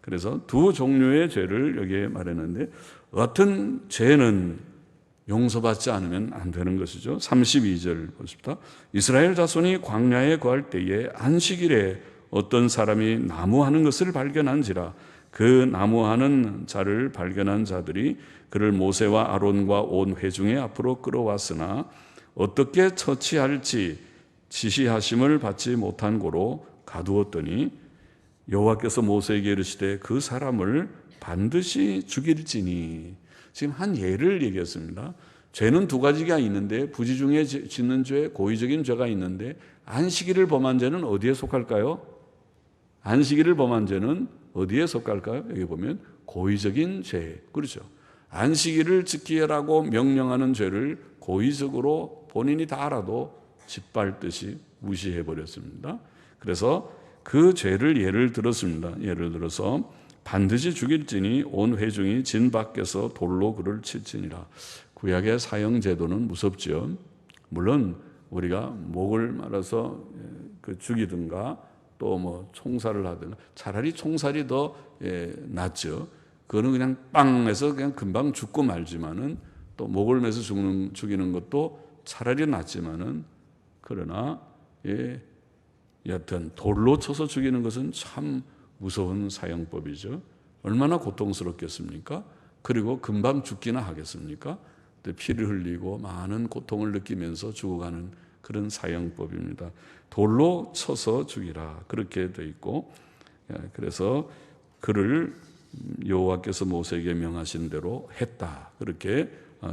그래서 두 종류의 죄를 여기에 말했는데 어떤 죄는 용서받지 않으면 안 되는 것이죠. 32절 보십시다. 이스라엘 자손이 광야에 거할 때에 안식일에 어떤 사람이 나무하는 것을 발견한지라 그 나무하는 자를 발견한 자들이 그를 모세와 아론과 온 회중의 앞으로 끌어왔으나 어떻게 처치할지 지시하심을 받지 못한 고로 가두었더니 여호와께서 모세에게 이르시되 그 사람을 반드시 죽일지니. 지금 한 예를 얘기했습니다. 죄는 두 가지가 있는데 부지 중에 짓는 죄, 고의적인 죄가 있는데 안식일을 범한 죄는 어디에 속할까요? 안식일을 범한 죄는 어디에 속할까요? 여기 보면 고의적인 죄. 그렇죠. 안식일을 지키라고 명령하는 죄를 고의적으로 본인이 다 알아도 짓밟듯이 무시해 버렸습니다. 그래서 그 죄를 예를 들었습니다. 예를 들어서 반드시 죽일지니 온 회중이 진 밖에서 돌로 그를 칠지니라. 구약의 사형 제도는 무섭죠. 물론 우리가 목을 말아서 죽이든가 또 뭐 총살을 하든가 차라리 총살이 더 낫죠. 그거는 그냥 빵 해서 그냥 금방 죽고 말지만은 또 목을 매서 죽이는 것도 차라리 낫지만은 그러나 여하튼 돌로 쳐서 죽이는 것은 참 무서운 사형법이죠. 얼마나 고통스럽겠습니까? 그리고 금방 죽기나 하겠습니까? 피를 흘리고 많은 고통을 느끼면서 죽어가는 그런 사형법입니다. 돌로 쳐서 죽이라 그렇게 돼 있고 그래서 그를 여호와께서 모세에게 명하신 대로 했다 그렇게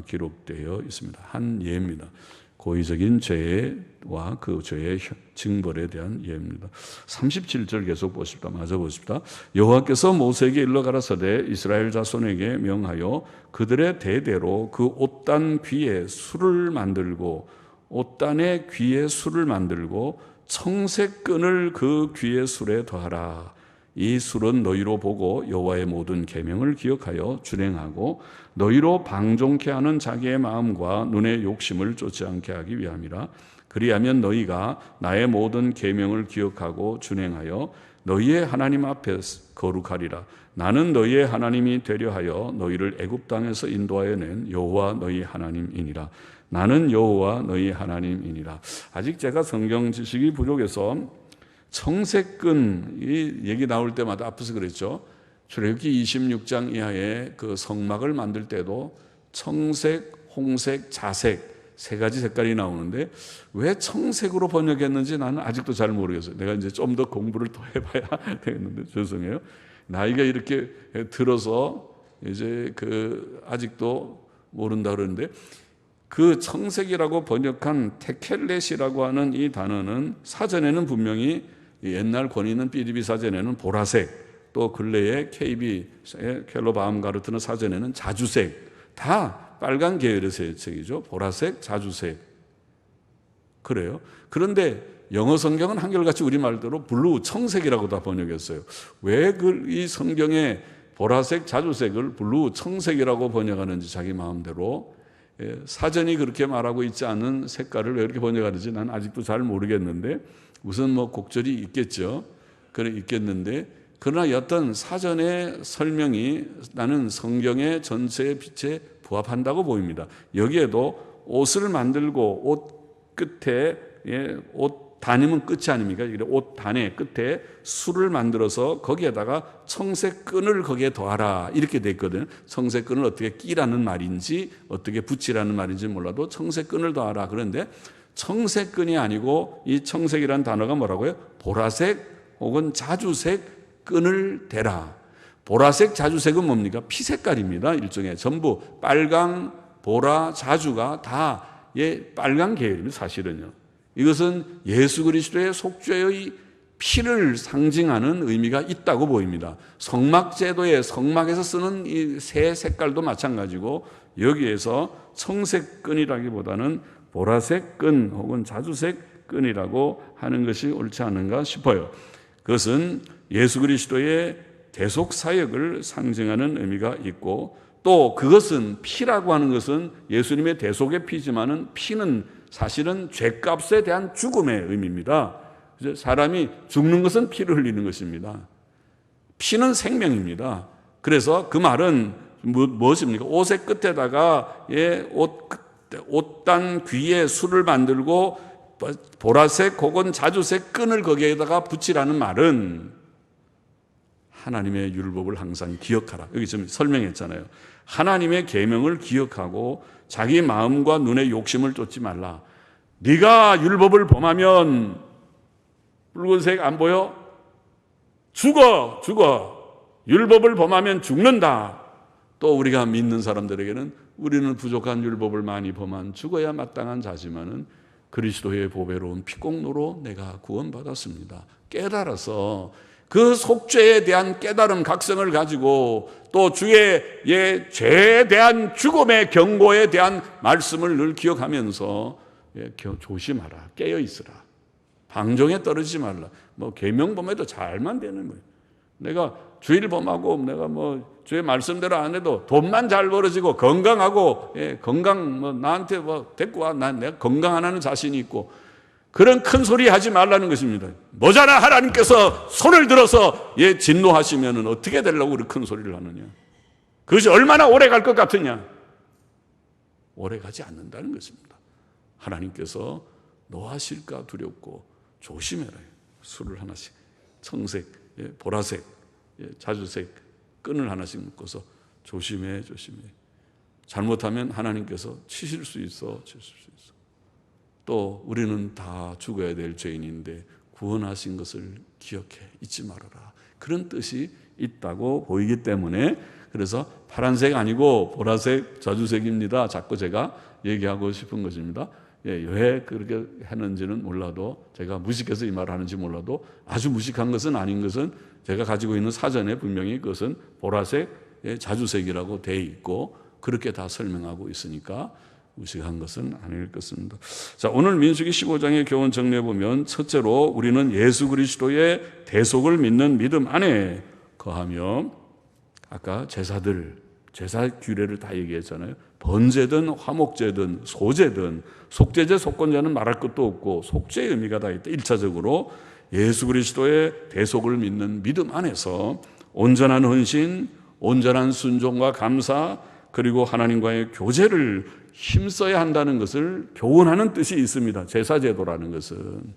기록되어 있습니다. 한 예입니다. 고의적인 죄와 그 죄의 징벌에 대한 예입니다. 37절 계속 보십시다. 마저 보십시다. 여호와께서 모세에게 일러 가라사대 이스라엘 자손에게 명하여 그들의 대대로 그 옷단 귀에 술을 만들고 옷단의 귀에 술을 만들고 청색끈을 그 귀의 술에 더하라. 이 술은 너희로 보고 여호와의 모든 계명을 기억하여 준행하고 너희로 방종케 하는 자기의 마음과 눈의 욕심을 쫓지 않게 하기 위함이라. 그리하면 너희가 나의 모든 계명을 기억하고 준행하여 너희의 하나님 앞에 거룩하리라. 나는 너희의 하나님이 되려 하여 너희를 애굽 땅에서 인도하여 낸 여호와 너희 하나님이니라. 나는 여호와 너희 하나님이니라. 아직 제가 성경 지식이 부족해서 청색끈 이 얘기 나올 때마다 앞에서 그랬죠. 출애굽기 26장 이하의 그 성막을 만들 때도 청색, 홍색, 자색 세 가지 색깔이 나오는데 왜 청색으로 번역했는지 나는 아직도 잘 모르겠어요. 내가 이제 좀 더 공부를 더 해봐야 되겠는데 죄송해요. 나이가 이렇게 들어서 이제 아직도 모른다 그러는데 그 청색이라고 번역한 테켈렛이라고 하는 이 단어는 사전에는 분명히 옛날 권위 있는 BDB 사전에는 보라색, 또 근래의 KB의 켈로바움가르트는 사전에는 자주색, 다 빨간 계열의 색이죠. 보라색, 자주색. 그래요. 그런데 영어 성경은 한결같이 우리말대로 블루, 청색이라고 다 번역했어요. 왜 이 성경에 보라색, 자주색을 블루, 청색이라고 번역하는지 자기 마음대로 사전이 그렇게 말하고 있지 않은 색깔을 왜 이렇게 번역하는지 난 아직도 잘 모르겠는데 우선 뭐 곡절이 있겠죠. 그래 있겠는데 그러나 어떤 사전의 설명이 나는 성경의 전체의 빛에 부합한다고 보입니다. 여기에도 옷을 만들고 옷 끝에 옷 단이면 끝이 아닙니까? 옷 단의 끝에 술을 만들어서 거기에다가 청색끈을 거기에 더하라 이렇게 돼 있거든요. 청색끈을 어떻게 끼라는 말인지 어떻게 붙이라는 말인지 몰라도 청색끈을 더하라. 그런데 청색끈이 아니고 이 청색이라는 단어가 뭐라고요? 보라색 혹은 자주색 끈을 대라. 보라색, 자주색은 뭡니까? 피색깔입니다. 일종의 전부 빨강, 보라, 자주가 다 빨간 계열입니다. 사실은요. 이것은 예수 그리스도의 속죄의 피를 상징하는 의미가 있다고 보입니다. 성막제도의 성막에서 쓰는 이 새 색깔도 마찬가지고 여기에서 청색 끈이라기보다는 보라색 끈 혹은 자주색 끈이라고 하는 것이 옳지 않은가 싶어요. 그것은 예수 그리스도의 대속 사역을 상징하는 의미가 있고 또 그것은 피라고 하는 것은 예수님의 대속의 피지만은 피는 사실은 죄값에 대한 죽음의 의미입니다. 사람이 죽는 것은 피를 흘리는 것입니다. 피는 생명입니다. 그래서 그 말은 무엇입니까? 옷의 끝에다가 옷단 귀에 술을 만들고 보라색 혹은 자주색 끈을 거기에다가 붙이라는 말은 하나님의 율법을 항상 기억하라. 여기 지금 설명했잖아요. 하나님의 계명을 기억하고 자기 마음과 눈의 욕심을 쫓지 말라. 네가 율법을 범하면 붉은색 안 보여? 죽어. 율법을 범하면 죽는다. 또 우리가 믿는 사람들에게는 우리는 부족한 율법을 많이 범한 죽어야 마땅한 자지만은 그리스도의 보배로운 피공로로 내가 구원받았습니다. 깨달아서 그 속죄에 대한 깨달음 각성을 가지고 또 주의 죄에 대한 죽음의 경고에 대한 말씀을 늘 기억하면서 조심하라. 깨어 있으라. 방종에 떨어지지 말라. 계명 범해도 잘만 되는 거예요. 내가 주일 범하고 내가 주의 말씀대로 안 해도 돈만 잘 벌어지고 건강하고 건강 나한테 데리고 와. 내가 건강 안 하는 자신이 있고 그런 큰 소리 하지 말라는 것입니다. 모자라 하나님께서 손을 들어서 진노하시면 어떻게 되려고 그렇게 큰 소리를 하느냐. 그것이 얼마나 오래 갈 것 같으냐. 오래 가지 않는다는 것입니다. 하나님께서 노하실까 두렵고 조심해라. 술을 하나씩 청색, 보라색, 자주색 끈을 하나씩 묶어서 조심해. 잘못하면 하나님께서 치실 수 있어. 또 우리는 다 죽어야 될 죄인인데 구원하신 것을 기억해 잊지 말아라. 그런 뜻이 있다고 보이기 때문에 그래서 파란색 아니고 보라색 자주색입니다. 자꾸 제가 얘기하고 싶은 것입니다. 왜 그렇게 했는지는 몰라도 제가 무식해서 이 말을 하는지 몰라도 아주 무식한 것은 아닌 것은 제가 가지고 있는 사전에 분명히 그것은 보라색 자주색이라고 돼 있고 그렇게 다 설명하고 있으니까 무식한 것은 아닐 것입니다. 자, 오늘 민수기 15장의 교훈 정리해 보면 첫째로 우리는 예수 그리스도의 대속을 믿는 믿음 안에 거하며 아까 제사들 제사 규례를 다 얘기했잖아요. 번제든 화목제든 소제든 속죄제 속건제는 말할 것도 없고 속죄의 의미가 다 있다. 1차적으로 예수 그리스도의 대속을 믿는 믿음 안에서 온전한 헌신, 온전한 순종과 감사 그리고 하나님과의 교제를 힘써야 한다는 것을 교훈하는 뜻이 있습니다. 제사제도라는 것은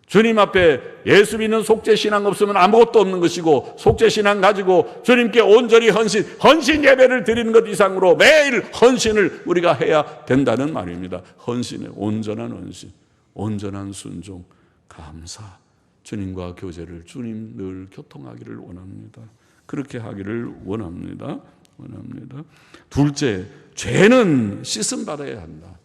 주님 앞에 예수 믿는 속죄신앙 없으면 아무것도 없는 것이고 속죄신앙 가지고 주님께 온전히 헌신 예배를 드리는 것 이상으로 매일 헌신을 우리가 해야 된다는 말입니다. 헌신의 온전한 헌신, 온전한 순종, 감사, 주님과 교제를 주님 늘 교통하기를 원합니다. 그렇게 하기를 원합니다. 둘째, 죄는 씻음 받아야 한다.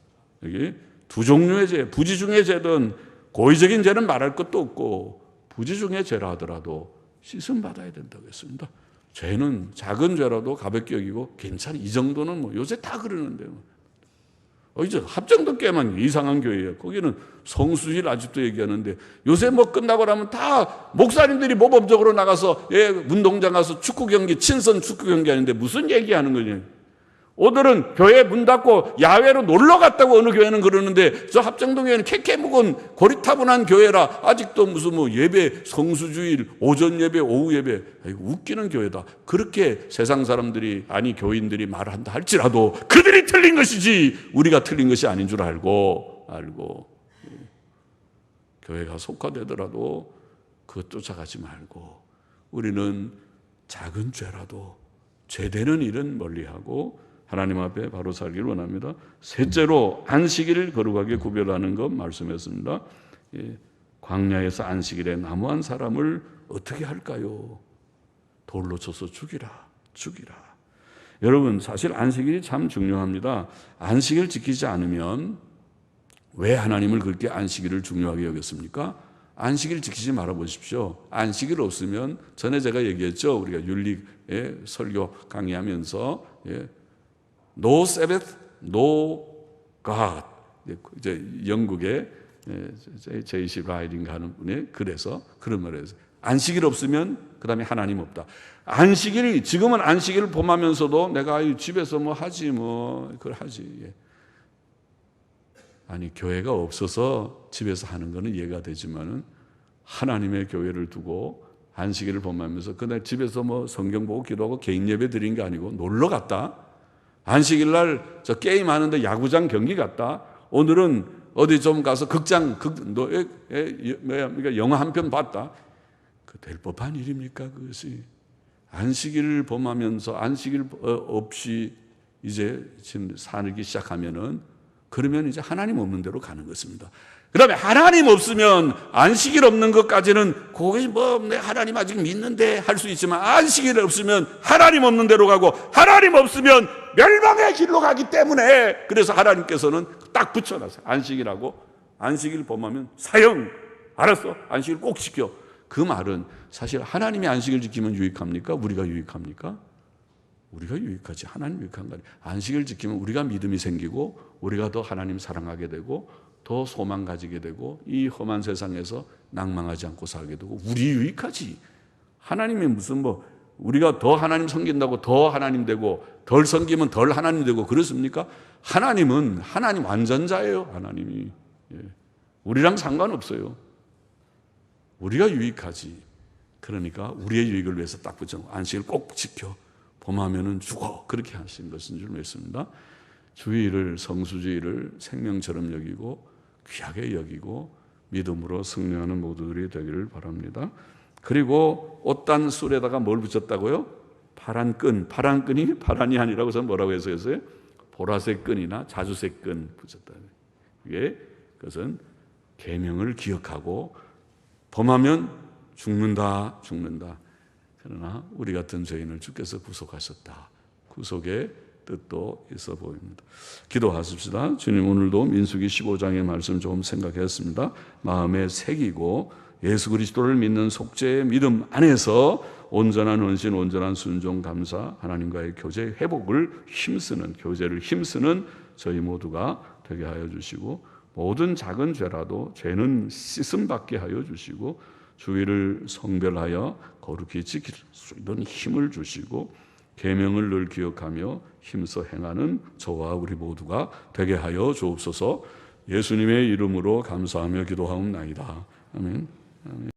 여기 두 종류의 죄, 부지중의 죄든 고의적인 죄는 말할 것도 없고 부지중의 죄라 하더라도 씻음 받아야 된다고 했습니다. 죄는 작은 죄라도 가볍게 여기고 괜찮아. 이 정도는 요새 다 그러는데요. 이제 합정도 꽤만 이상한 교회예요. 거기는 성수일 아직도 얘기하는데 요새 끝나고 나면 다 목사님들이 모범적으로 나가서 운동장 가서 축구 경기, 친선 축구 경기 하는데 무슨 얘기하는 거냐. 오늘은 교회 문 닫고 야외로 놀러 갔다고 어느 교회는 그러는데 저 합정동 교회는 캐캐묵은 고리타분한 교회라 아직도 무슨 뭐 예배 성수주일 오전 예배 오후 예배 웃기는 교회다. 그렇게 세상 사람들이 아니 교인들이 말한다 할지라도 그들이 틀린 것이지 우리가 틀린 것이 아닌 줄 알고 교회가 속화되더라도 그것 쫓아가지 말고 우리는 작은 죄라도 죄되는 일은 멀리하고 하나님 앞에 바로 살기를 원합니다. 셋째로 안식일을 거룩하게 구별하는 것 말씀했습니다. 광야에서 안식일에 나무한 사람을 어떻게 할까요? 돌로 쳐서 죽이라. 여러분 사실 안식일이 참 중요합니다. 안식일 지키지 않으면 왜 하나님을 그렇게 안식일을 중요하게 여겼습니까? 안식일 지키지 말아 보십시오. 안식일 없으면 전에 제가 얘기했죠. 우리가 윤리의 설교 강의하면서 No Sabbath, no God. 이제 영국의 J.C. 라일인가 하는 분이 그래서 그런 말을 해서 안식일 없으면 그 다음에 하나님 없다. 안식일이 지금은 안식일을 범하면서도 내가 집에서 뭐 하지 뭐 그걸 하지. 아니 교회가 없어서 집에서 하는 거는 이해가 되지만은 하나님의 교회를 두고 안식일을 범하면서 그날 집에서 뭐 성경 보고 기도하고 개인 예배 드린 게 아니고 놀러 갔다. 안식일 날 저 게임 하는데 야구장 경기 갔다. 오늘은 어디 좀 가서 영화 한 편 봤다. 그 될 법한 일입니까 그것이? 안식일을 범하면서 안식일 없이 이제 지금 살기 시작하면은 그러면 이제 하나님 없는 대로 가는 것입니다. 그 다음에 하나님 없으면 안식일 없는 것까지는 그게 뭐 하나님 아직 믿는데 할 수 있지만 안식일 없으면 하나님 없는 대로 가고 하나님 없으면 멸망의 길로 가기 때문에 그래서 하나님께서는 딱 붙여놨어요. 안식일하고 안식일 범하면 사형. 알았어. 안식일 꼭 지켜. 그 말은 사실 하나님이 안식일 지키면 유익합니까? 우리가 유익합니까? 우리가 유익하지. 하나님 유익한 거 아니에요. 안식일 지키면 우리가 믿음이 생기고 우리가 더 하나님 사랑하게 되고 더 소망 가지게 되고 이 험한 세상에서 낭망하지 않고 살게 되고 우리 유익하지. 하나님이 무슨 뭐 우리가 더 하나님 섬긴다고 더 하나님 되고 덜 섬기면 덜 하나님 되고 그렇습니까? 하나님은 하나님 완전자예요. 하나님이. 우리랑 상관없어요. 우리가 유익하지. 그러니까 우리의 유익을 위해서 딱 붙여 안식일 꼭 지켜. 범하면은 죽어. 그렇게 하신 것인 줄 믿습니다. 주일을 성수주일을 생명처럼 여기고 귀하게 여기고 믿음으로 승리하는 모두들이 되기를 바랍니다. 그리고 옷단 술에다가 뭘 붙였다고요? 파란 끈. 파란 끈이 파란이 아니라고 저는 뭐라고 해석했어요? 보라색 끈이나 자주색 끈 붙였다. 이게 그것은 계명을 기억하고 범하면 죽는다. 그러나 우리 같은 죄인을 주께서 구속하셨다. 구속의 뜻도 있어 보입니다. 기도하십시다. 주님 오늘도 민수기 15장의 말씀 좀 생각했습니다. 마음에 새기고 예수 그리스도를 믿는 속죄의 믿음 안에서 온전한 헌신, 온전한 순종, 감사, 하나님과의 교제 회복을 힘쓰는 교제를 힘쓰는 저희 모두가 되게 하여 주시고 모든 작은 죄라도 죄는 씻음 받게 하여 주시고 주의를 성별하여 거룩히 지킬 수 있는 힘을 주시고 계명을 늘 기억하며 힘써 행하는 저와 우리 모두가 되게 하여 주옵소서. 예수님의 이름으로 감사하며 기도하옵나이다. 아멘.